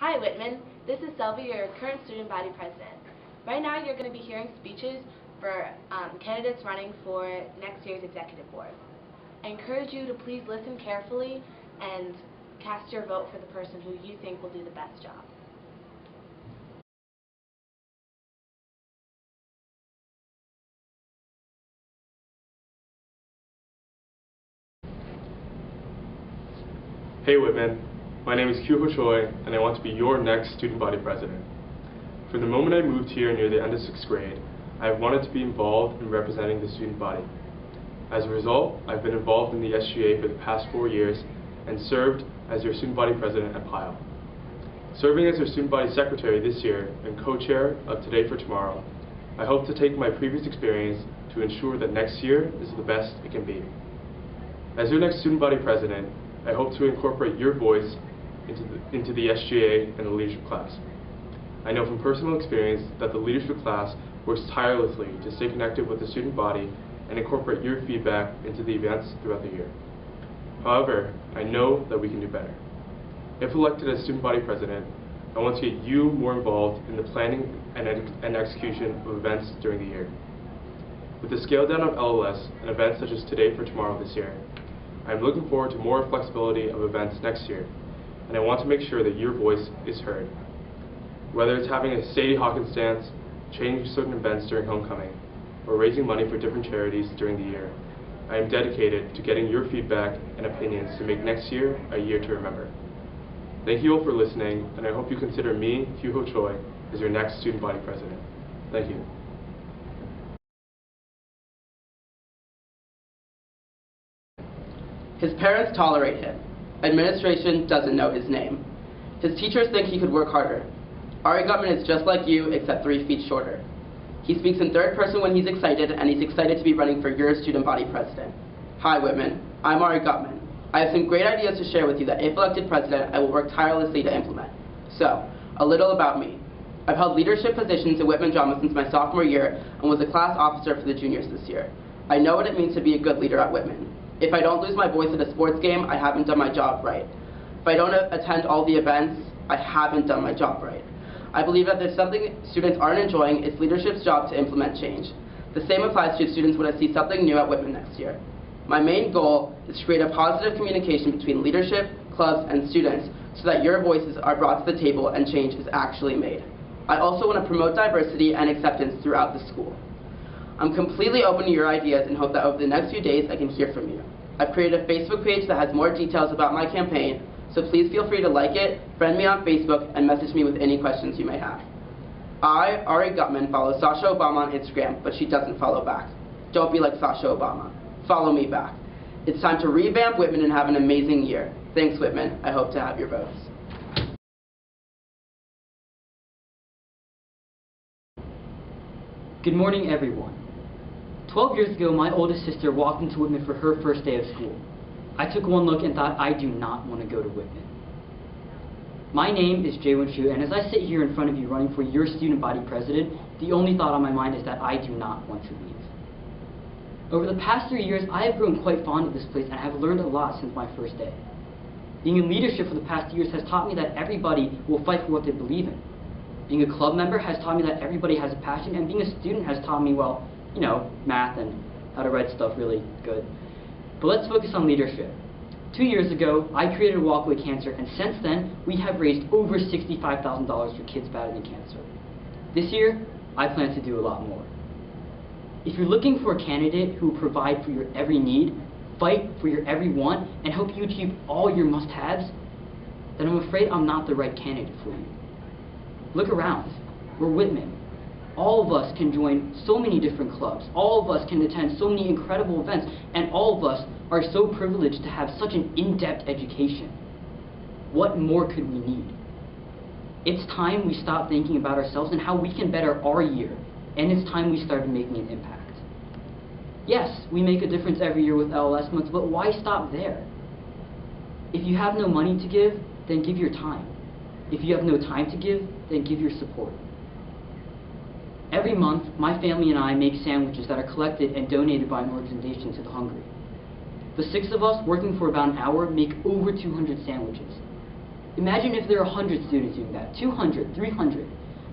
Hi Whitman, this is Selby, your current student body president. Right now you're going to be hearing speeches for candidates running for next year's executive board. I encourage you to please listen carefully and cast your vote for the person who you think will do the best job. Hey Whitman, my name is Huo Choy and I want to be your next student body president. From the moment I moved here near the end of 6th grade, I have wanted to be involved in representing the student body. As a result, I've been involved in the SGA for the past 4 years and served as your student body president at Pyle. Serving as your student body secretary this year and co-chair of Today for Tomorrow, I hope to take my previous experience to ensure that next year is the best it can be. As your next student body president, I hope to incorporate your voice into the SGA and the leadership class. I know from personal experience that the leadership class works tirelessly to stay connected with the student body and incorporate your feedback into the events throughout the year. However, I know that we can do better. If elected as student body president, I want to get you more involved in the planning and execution of events during the year. With the scale down of LLS and events such as Today for Tomorrow this year, I am looking forward to more flexibility of events next year, and I want to make sure that your voice is heard. Whether it's having a Sadie Hawkins dance, changing certain events during homecoming, or raising money for different charities during the year, I am dedicated to getting your feedback and opinions to make next year a year to remember. Thank you all for listening, and I hope you consider me, Huo Choy, as your next student body president. Thank you. His parents tolerate him. Administration doesn't know his name. His teachers think he could work harder. Ari Gutman is just like you, except 3 feet shorter. He speaks in third person when he's excited, and he's excited to be running for your student body president. Hi Whitman, I'm Ari Gutman. I have some great ideas to share with you that if elected president, I will work tirelessly to implement. So, a little about me. I've held leadership positions at Whitman Drama since my sophomore year and was a class officer for the juniors this year. I know what it means to be a good leader at Whitman. If I don't lose my voice at a sports game, I haven't done my job right. If I don't attend all the events, I haven't done my job right. I believe that there's something students aren't enjoying, it's leadership's job to implement change. The same applies to students when I see something new at Whitman next year. My main goal is to create a positive communication between leadership, clubs, and students so that your voices are brought to the table and change is actually made. I also want to promote diversity and acceptance throughout the school. I'm completely open to your ideas and hope that over the next few days I can hear from you. I've created a Facebook page that has more details about my campaign, so please feel free to like it, friend me on Facebook, and message me with any questions you may have. I, Ari Gutman, follow Sasha Obama on Instagram, but she doesn't follow back. Don't be like Sasha Obama. Follow me back. It's time to revamp Whitman and have an amazing year. Thanks, Whitman. I hope to have your votes. Good morning, everyone. 12 years ago, my oldest sister walked into Whitman for her first day of school. I took one look and thought, I do not want to go to Whitman. My name is Jayen Shu, and as I sit here in front of you running for your student body president, the only thought on my mind is that I do not want to leave. Over the past 3 years, I have grown quite fond of this place and have learned a lot since my first day. Being in leadership for the past years has taught me that everybody will fight for what they believe in. Being a club member has taught me that everybody has a passion, and being a student has taught me, well, you know, math and how to write stuff really good. But let's focus on leadership. 2 years ago, I created a walk away cancer, and since then, we have raised over $65,000 for kids battling cancer. This year, I plan to do a lot more. If you're looking for a candidate who will provide for your every need, fight for your every want, and help you achieve all your must-haves, then I'm afraid I'm not the right candidate for you. Look around. We're Whitman. All of us can join so many different clubs. All of us can attend so many incredible events, and all of us are so privileged to have such an in-depth education. What more could we need? It's time we stop thinking about ourselves and how we can better our year, and it's time we started making an impact. Yes, we make a difference every year with LLS months, but why stop there? If you have no money to give, then give your time. If you have no time to give, then give your support. Every month, my family and I make sandwiches that are collected and donated by an organization to the hungry. The 6 of us, working for about an hour, make over 200 sandwiches. Imagine if there are 100 students doing that, 200, 300.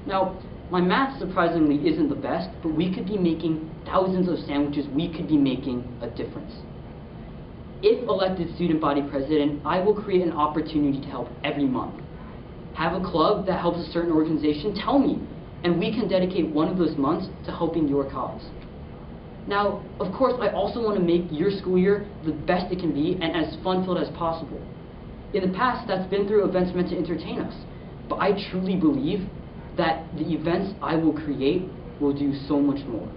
Now, my math surprisingly isn't the best, but we could be making thousands of sandwiches. We could be making a difference. If elected student body president, I will create an opportunity to help every month. Have a club that helps a certain organization, tell me, and we can dedicate one of those months to helping your cause. Now, of course, I also want to make your school year the best it can be and as fun-filled as possible. In the past, that's been through events meant to entertain us, but I truly believe that the events I will create will do so much more.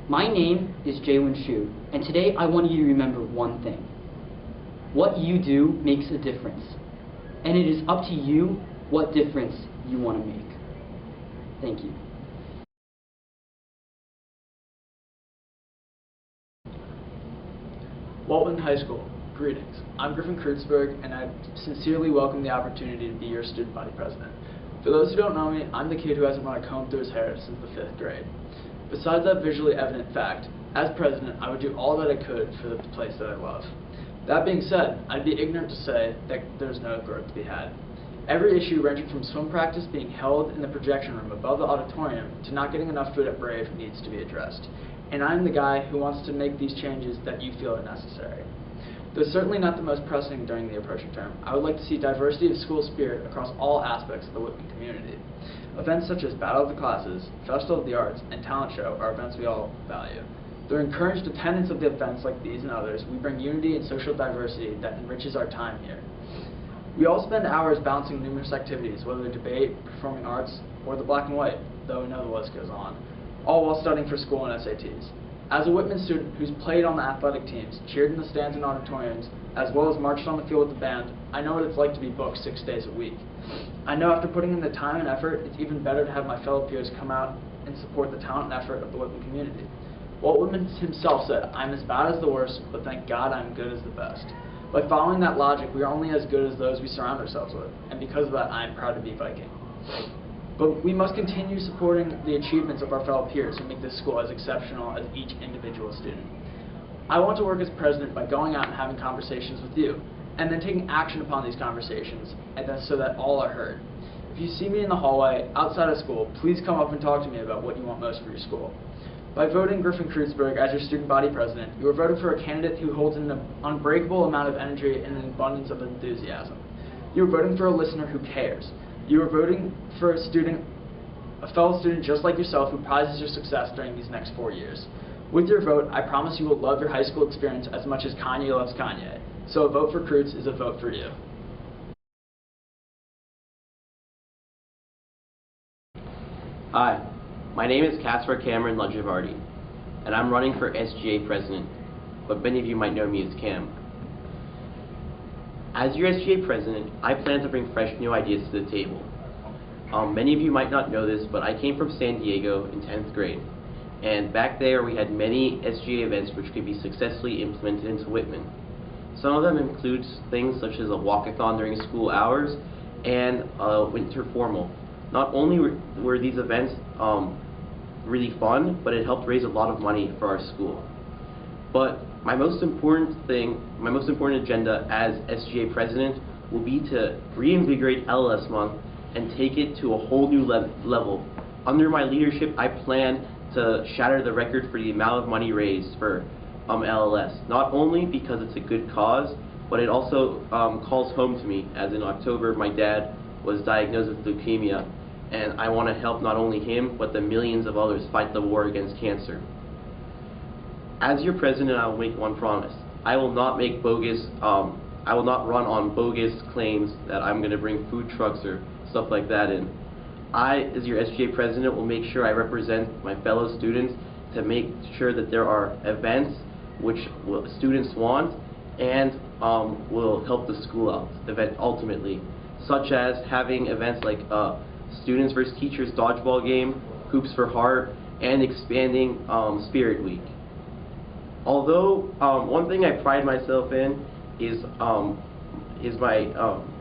My name is Jayen Shu, and today I want you to remember one thing. What you do makes a difference, and it is up to you what difference you want to make. Thank you. Whitman High School, greetings. I'm Griffin Cruits, and I sincerely welcome the opportunity to be your student body president. For those who don't know me, I'm the kid who hasn't run a comb through his hair since the 5th grade. Besides that visually evident fact, as president, I would do all that I could for the place that I love. That being said, I'd be ignorant to say that there's no growth to be had. Every issue ranging from swim practice being held in the projection room above the auditorium to not getting enough food at Brave needs to be addressed. And I'm the guy who wants to make these changes that you feel are necessary. Though certainly not the most pressing during the approaching term, I would like to see diversity of school spirit across all aspects of the Whitman community. Events such as Battle of the Classes, Festival of the Arts, and Talent Show are events we all value. Through encouraged attendance of the events like these and others, we bring unity and social diversity that enriches our time here. We all spend hours balancing numerous activities, whether debate, performing arts, or the black and white, though we know the list goes on, all while studying for school and SATs. As a Whitman student who's played on the athletic teams, cheered in the stands and auditoriums, as well as marched on the field with the band, I know what it's like to be booked 6 days a week. I know after putting in the time and effort, it's even better to have my fellow peers come out and support the talent and effort of the Whitman community. Walt Whitman himself said, "I'm as bad as the worst, but thank God I'm good as the best." By following that logic, we are only as good as those we surround ourselves with, and because of that, I am proud to be Viking. But we must continue supporting the achievements of our fellow peers who make this school as exceptional as each individual student. I want to work as president by going out and having conversations with you, and then taking action upon these conversations, and so that all are heard. If you see me in the hallway, outside of school, please come up and talk to me about what you want most for your school. By voting Griffin Cruits as your student body president, you are voting for a candidate who holds an unbreakable amount of energy and an abundance of enthusiasm. You are voting for a listener who cares. You are voting for a fellow student just like yourself who prizes your success during these next 4 years. With your vote, I promise you will love your high school experience as much as Kanye loves Kanye. So a vote for Cruits is a vote for you. Hi, my name is Casper Cameron Ludgevardi, and I'm running for SGA president, but many of you might know me as Cam. As your SGA president, I plan to bring fresh new ideas to the table. Many of you might not know this, but I came from San Diego in 10th grade, and back there we had many SGA events which could be successfully implemented into Whitman. Some of them include things such as a walkathon during school hours and a winter formal. Not only were these events really fun, but it helped raise a lot of money for our school. But my most important agenda as SGA president will be to reinvigorate LLS month and take it to a whole new level. Under my leadership, I plan to shatter the record for the amount of money raised for LLS, not only because it's a good cause, but it also calls home to me, as in October my dad was diagnosed with leukemia, and I want to help not only him, but the millions of others fight the war against cancer. As your president, I will make one promise. I will not run on bogus claims that I'm going to bring food trucks or stuff like that in. I, as your SGA president, will make sure I represent my fellow students to make sure that there are events which students want and will help the school out ultimately, such as having events like Students vs. Teachers dodgeball game, Hoops for Heart, and expanding Spirit Week. Although one thing I pride myself in is my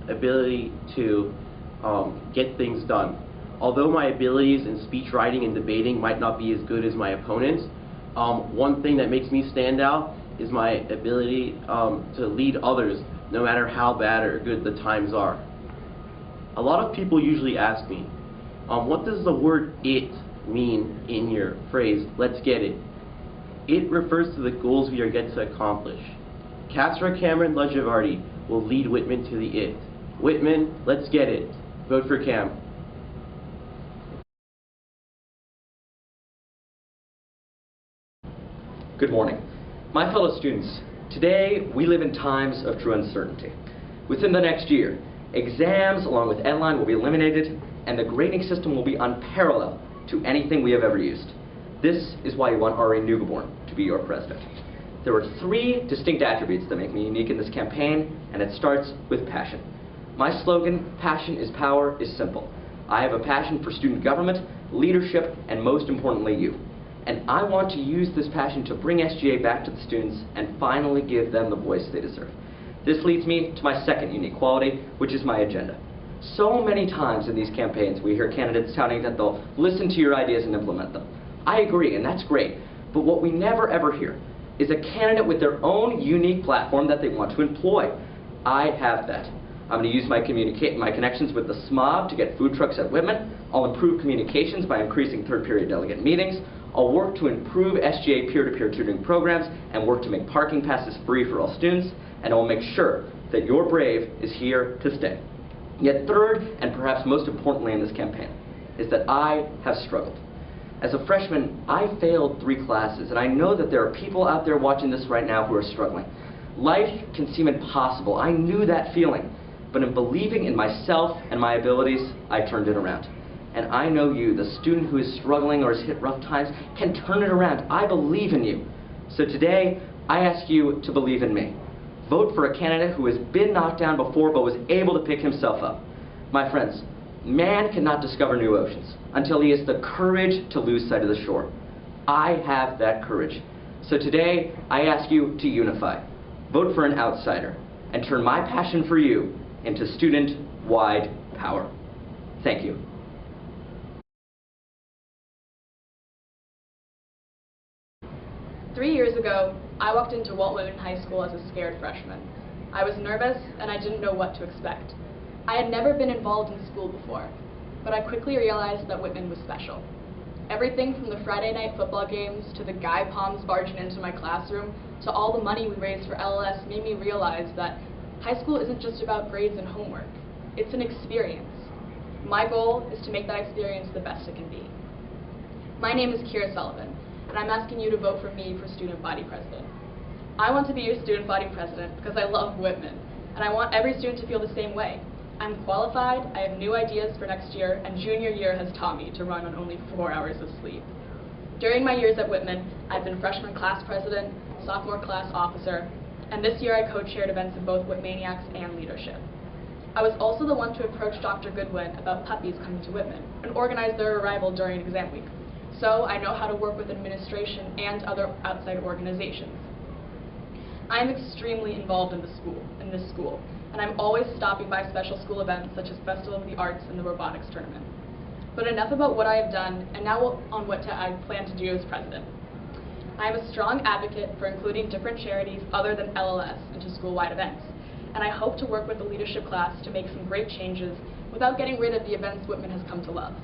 ability to get things done. Although my abilities in speech writing and debating might not be as good as my opponents, one thing that makes me stand out is my ability to lead others no matter how bad or good the times are. A lot of people usually ask me, what does the word "it" mean in your phrase, "let's get it"? It refers to the goals we are yet to accomplish. Kasra Cameron Lajavardi will lead Whitman to the "it." Whitman, let's get it. Vote for Cam. Good morning. My fellow students, today we live in times of true uncertainty. Within the next year, exams along with Edline will be eliminated and the grading system will be unparalleled to anything we have ever used. This is why you want Ari Newborn to be your president. There are 3 distinct attributes that make me unique in this campaign, and it starts with passion. My slogan, "Passion is Power," is simple. I have a passion for student government, leadership, and most importantly, you. And I want to use this passion to bring SGA back to the students and finally give them the voice they deserve. This leads me to my second unique quality, which is my agenda. So many times in these campaigns we hear candidates touting that they'll listen to your ideas and implement them. I agree, and that's great. But what we never ever hear is a candidate with their own unique platform that they want to employ. I have that. I'm going to use my connections with the SMOB to get food trucks at Whitman. I'll improve communications by increasing third-period delegate meetings. I'll work to improve SGA peer-to-peer tutoring programs and work to make parking passes free for all students. And I will make sure that your brave is here to stay. Yet third, and perhaps most importantly in this campaign, is that I have struggled. As a freshman, I failed 3 classes, and I know that there are people out there watching this right now who are struggling. Life can seem impossible. I knew that feeling. But in believing in myself and my abilities, I turned it around. And I know you, the student who is struggling or has hit rough times, can turn it around. I believe in you. So today, I ask you to believe in me. Vote for a candidate who has been knocked down before but was able to pick himself up. My friends, man cannot discover new oceans until he has the courage to lose sight of the shore. I have that courage. So today, I ask you to unify. Vote for an outsider and turn my passion for you into student-wide power. Thank you. Three years ago, I walked into Walt Whitman High School as a scared freshman. I was nervous and I didn't know what to expect. I had never been involved in school before, but I quickly realized that Whitman was special. Everything from the Friday night football games to the guy palms barging into my classroom to all the money we raised for LLS made me realize that high school isn't just about grades and homework. It's an experience. My goal is to make that experience the best it can be. My name is Kira Sullivan, and I'm asking you to vote for me for student body president. I want to be your student body president because I love Whitman, and I want every student to feel the same way. I'm qualified, I have new ideas for next year, and junior year has taught me to run on only 4 hours of sleep. During my years at Whitman, I've been freshman class president, sophomore class officer, and this year I co-chaired events in both Whitmaniacs and leadership. I was also the one to approach Dr. Goodwin about puppies coming to Whitman and organize their arrival during exam week. So I know how to work with administration and other outside organizations. I am extremely involved in this school, and I'm always stopping by special school events such as Festival of the Arts and the Robotics Tournament. But enough about what I have done, and now on what I plan to do as president. I am a strong advocate for including different charities other than LLS into school-wide events, and I hope to work with the leadership class to make some great changes without getting rid of the events Whitman has come to love.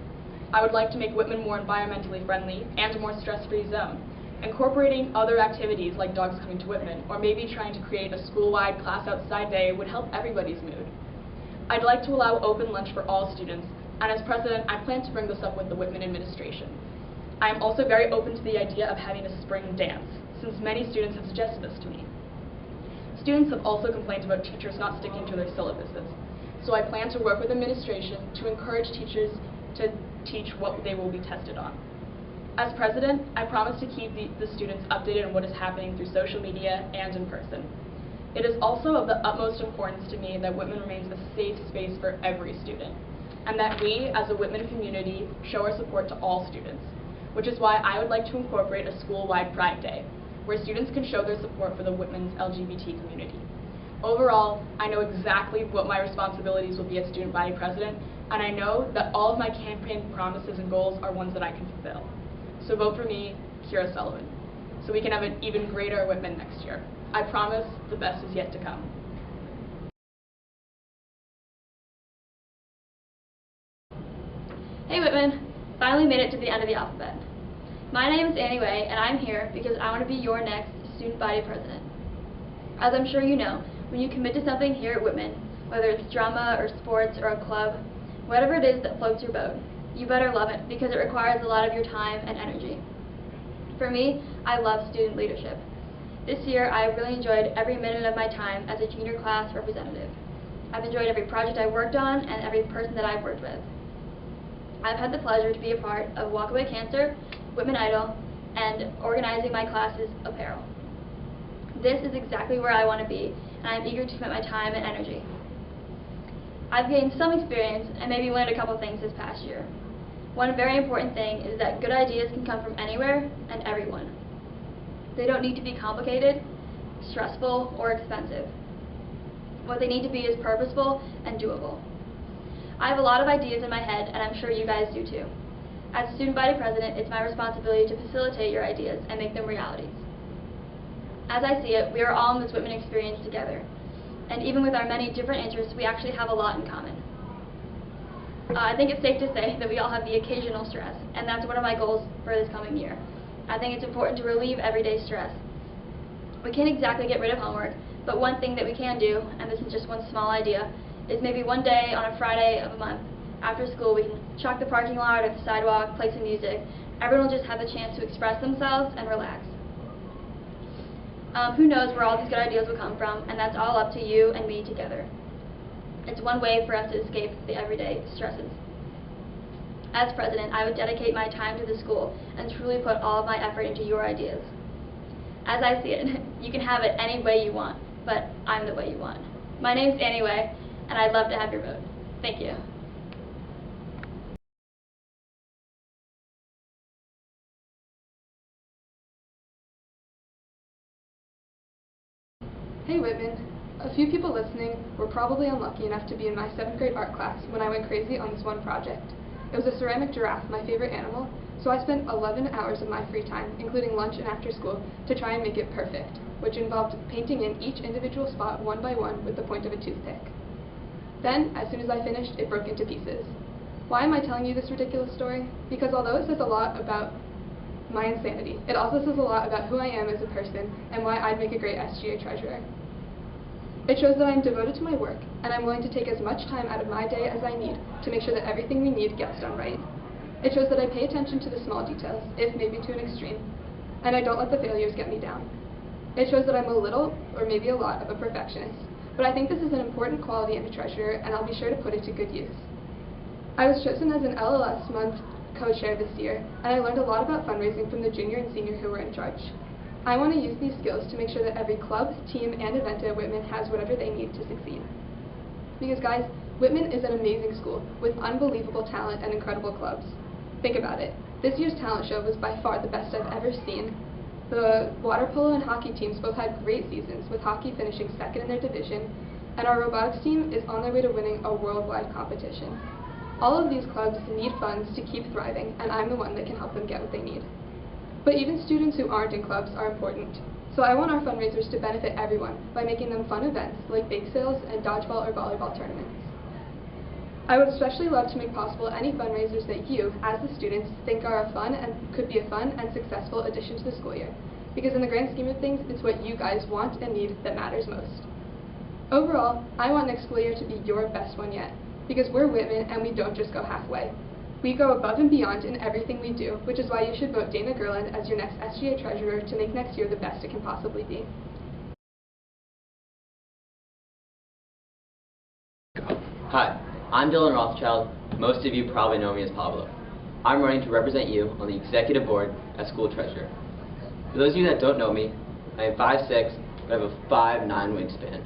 I would like to make Whitman more environmentally friendly and a more stress-free zone, incorporating other activities like dogs coming to Whitman, or maybe trying to create a school-wide class outside day would help everybody's mood. I'd like to allow open lunch for all students, and as president, I plan to bring this up with the Whitman administration. I am also very open to the idea of having a spring dance, since many students have suggested this to me. Students have also complained about teachers not sticking to their syllabuses, so I plan to work with administration to encourage teachers to teach what they will be tested on. As president, I promise to keep the students updated on what is happening through social media and in person. It is also of the utmost importance to me that Whitman remains a safe space for every student, and that we, as a Whitman community, show our support to all students, which is why I would like to incorporate a school-wide Pride Day, where students can show their support for the Whitman's LGBT community. Overall, I know exactly what my responsibilities will be as student body president, and I know that all of my campaign promises and goals are ones that I can fulfill. So vote for me, Kira Sullivan, so we can have an even greater Whitman next year. I promise the best is yet to come. Hey Whitman, finally made it to the end of the alphabet. My name is Annie Way, and I'm here because I want to be your next student body president. As I'm sure you know, when you commit to something here at Whitman, whether it's drama or sports or a club, whatever it is that floats your boat, you better love it because it requires a lot of your time and energy. For me, I love student leadership. This year, I have really enjoyed every minute of my time as a junior class representative. I've enjoyed every project I've worked on and every person that I've worked with. I've had the pleasure to be a part of Walk Away Cancer, Whitman Idol, and organizing my class's apparel. This is exactly where I want to be, and I'm eager to commit my time and energy. I've gained some experience and maybe learned a couple things this past year. One very important thing is that good ideas can come from anywhere and everyone. They don't need to be complicated, stressful, or expensive. What they need to be is purposeful and doable. I have a lot of ideas in my head, and I'm sure you guys do too. As student body president, it's my responsibility to facilitate your ideas and make them realities. As I see it, we are all in this Whitman experience together. And even with our many different interests, we actually have a lot in common. I think it's safe to say that we all have the occasional stress, and that's one of my goals for this coming year. I think it's important to relieve everyday stress. We can't exactly get rid of homework, but one thing that we can do, and this is just one small idea, is maybe one day on a Friday of a month, after school, we can chalk the parking lot or the sidewalk, play some music. Everyone will just have the chance to express themselves and relax. Who knows where all these good ideas will come from, and that's all up to you and me together. It's one way for us to escape the everyday stresses. As president, I would dedicate my time to the school and truly put all of my effort into your ideas. As I see it, you can have it any way you want, but I'm the way you want. My name's Annie Way, and I'd love to have your vote. Thank you. Hey Whitman. A few people listening were probably unlucky enough to be in my 7th grade art class when I went crazy on this one project. It was a ceramic giraffe, my favorite animal, so I spent 11 hours of my free time, including lunch and after school, to try and make it perfect, which involved painting in each individual spot one by one with the point of a toothpick. Then, as soon as I finished, it broke into pieces. Why am I telling you this ridiculous story? Because although it says a lot about my insanity, it also says a lot about who I am as a person and why I'd make a great SGA treasurer. It shows that I'm devoted to my work, and I'm willing to take as much time out of my day as I need to make sure that everything we need gets done right. It shows that I pay attention to the small details, if maybe to an extreme, and I don't let the failures get me down. It shows that I'm a little, or maybe a lot, of a perfectionist, but I think this is an important quality in a treasurer, and I'll be sure to put it to good use. I was chosen as an LLS month co-chair this year, and I learned a lot about fundraising from the junior and senior who were in charge. I want to use these skills to make sure that every club, team, and event at Whitman has whatever they need to succeed. Because guys, Whitman is an amazing school with unbelievable talent and incredible clubs. Think about it. This year's talent show was by far the best I've ever seen. The water polo and hockey teams both had great seasons, with hockey finishing 2nd in their division, and our robotics team is on their way to winning a worldwide competition. All of these clubs need funds to keep thriving, and I'm the one that can help them get what they need. But even students who aren't in clubs are important. So I want our fundraisers to benefit everyone by making them fun events like bake sales and dodgeball or volleyball tournaments. I would especially love to make possible any fundraisers that you, as the students, think are could be a fun and successful addition to the school year. Because in the grand scheme of things, it's what you guys want and need that matters most. Overall, I want next school year to be your best one yet. Because we're Whitman and we don't just go halfway. We go above and beyond in everything we do, which is why you should vote Dana Gerland as your next SGA treasurer to make next year the best it can possibly be. Hi, I'm Dylan Rothchild. Most of you probably know me as Pablo. I'm running to represent you on the executive board as school treasurer. For those of you that don't know me, I am 5'6", but I have a 5'9" wingspan.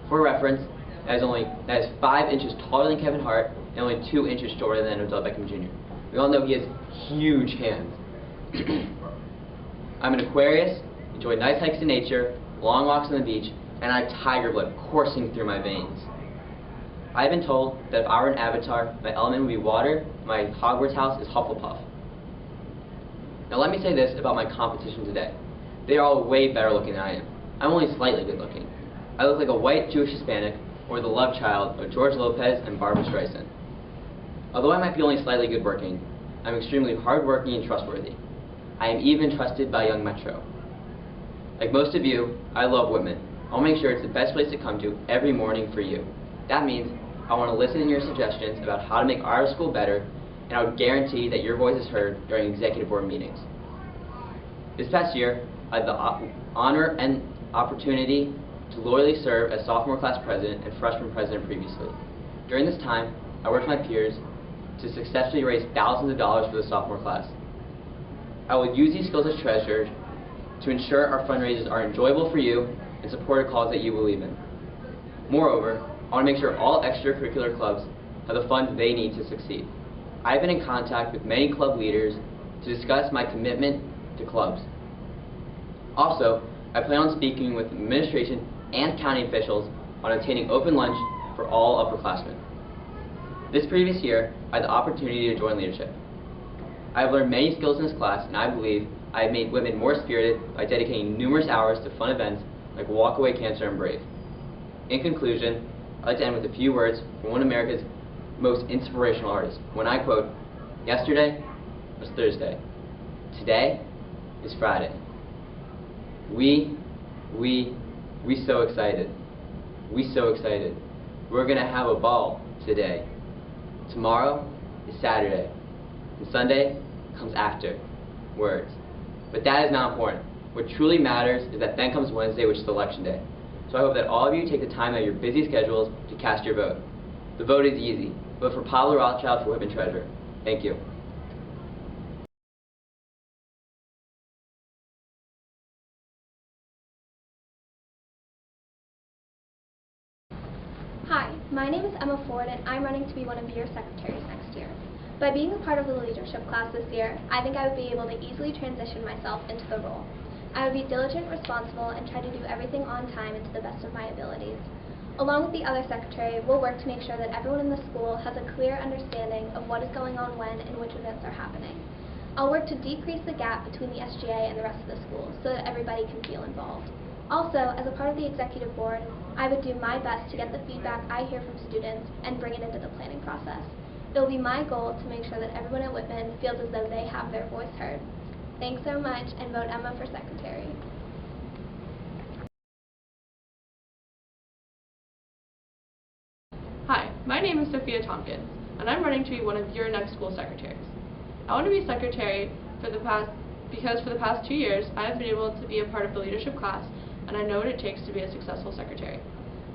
For reference, that is 5 inches taller than Kevin Hart and only 2 inches shorter than Odell Beckham Jr. We all know he has huge hands. I'm an Aquarius, enjoy nice hikes in nature, long walks on the beach, and I have tiger blood coursing through my veins. I've been told that if I were an avatar, my element would be water, my Hogwarts house is Hufflepuff. Now let me say this about my competition today. They are all way better looking than I am. I'm only slightly good looking. I look like a white Jewish Hispanic, or the love child of George Lopez and Barbra Streisand. Although I might be only slightly good working, I'm extremely hardworking and trustworthy. I am even trusted by young Metro. Like most of you, I love Whitman. I'll make sure it's the best place to come to every morning for you. That means I want to listen to your suggestions about how to make our school better, and I would guarantee that your voice is heard during executive board meetings. This past year, I had the honor and opportunity to loyally serve as sophomore class president and freshman president previously. During this time, I worked with my peers to successfully raise thousands of dollars for the sophomore class. I will use these skills as treasures to ensure our fundraisers are enjoyable for you and support a cause that you believe in. Moreover, I want to make sure all extracurricular clubs have the funds they need to succeed. I have been in contact with many club leaders to discuss my commitment to clubs. Also, I plan on speaking with administration and county officials on obtaining open lunch for all upperclassmen. This previous year, I had the opportunity to join leadership. I have learned many skills in this class, and I believe I have made women more spirited by dedicating numerous hours to fun events like Walkaway Cancer and Brave. In conclusion, I'd like to end with a few words from one of America's most inspirational artists, when I quote, "Yesterday was Thursday. Today is Friday. We so excited. We so excited. We're gonna have a ball today. Tomorrow is Saturday. And Sunday comes after. Words. But that is not important. What truly matters is that then comes Wednesday, which is Election Day. So I hope that all of you take the time out of your busy schedules to cast your vote. The vote is easy. Vote for Pablo Rothchild for Whitman Treasurer. Thank you. Hi, my name is Emma Ford and I'm running to be one of your secretaries next year. By being a part of the leadership class this year, I think I would be able to easily transition myself into the role. I would be diligent, responsible, and try to do everything on time and to the best of my abilities. Along with the other secretary, we'll work to make sure that everyone in the school has a clear understanding of what is going on when and which events are happening. I'll work to decrease the gap between the SGA and the rest of the school so that everybody can feel involved. Also, as a part of the executive board, I would do my best to get the feedback I hear from students and bring it into the planning process. It will be my goal to make sure that everyone at Whitman feels as though they have their voice heard. Thanks so much, and vote Emma for secretary. Hi, my name is Sophia Tompkins, and I'm running to be one of your next school secretaries. I want to be secretary because for the past 2 years, I have been able to be a part of the leadership class, and I know what it takes to be a successful secretary.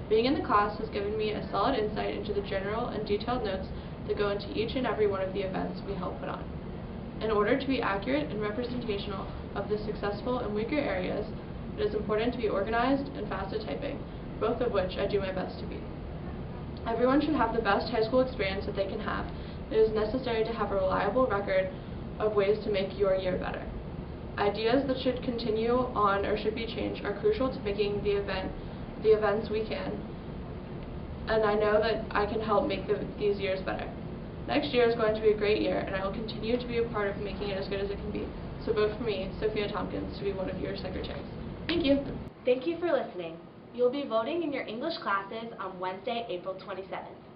Being in the class has given me a solid insight into the general and detailed notes that go into each and every one of the events we help put on. In order to be accurate and representational of the successful and weaker areas, it is important to be organized and fast at typing, both of which I do my best to be. Everyone should have the best high school experience that they can have. It is necessary to have a reliable record of ways to make your year better. Ideas that should continue on or should be changed are crucial to making the events we can, and I know that I can help make these years better. Next year is going to be a great year, and I will continue to be a part of making it as good as it can be. So vote for me, Sophia Tompkins, to be one of your secretaries. Thank you. Thank you for listening. You will be voting in your English classes on Wednesday, April 27th.